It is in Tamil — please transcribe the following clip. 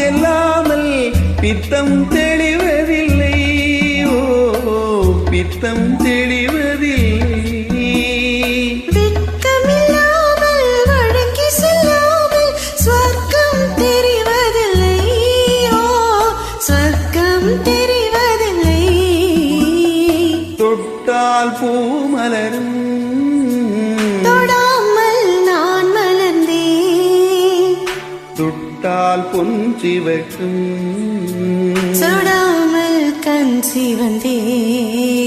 செல்லாமல் பித்தம் தெளிவதில்லை. ஓ பித்தம் தெளிவதில்லை. வெட்கமில்லாமல் வழங்கி செல்லாமல் ஸ்வர்க்கம் தெரிவதில்லை. ஓ ஸ்வர்க்கம் தெரிவதில்லை. தொட்டால் பூ மலரும், தொடாமல் நான் மலர்ந்தேன். தொட்டால் பொன் சிவக்கும், சுடாமல் கண் சிவந்தேன்.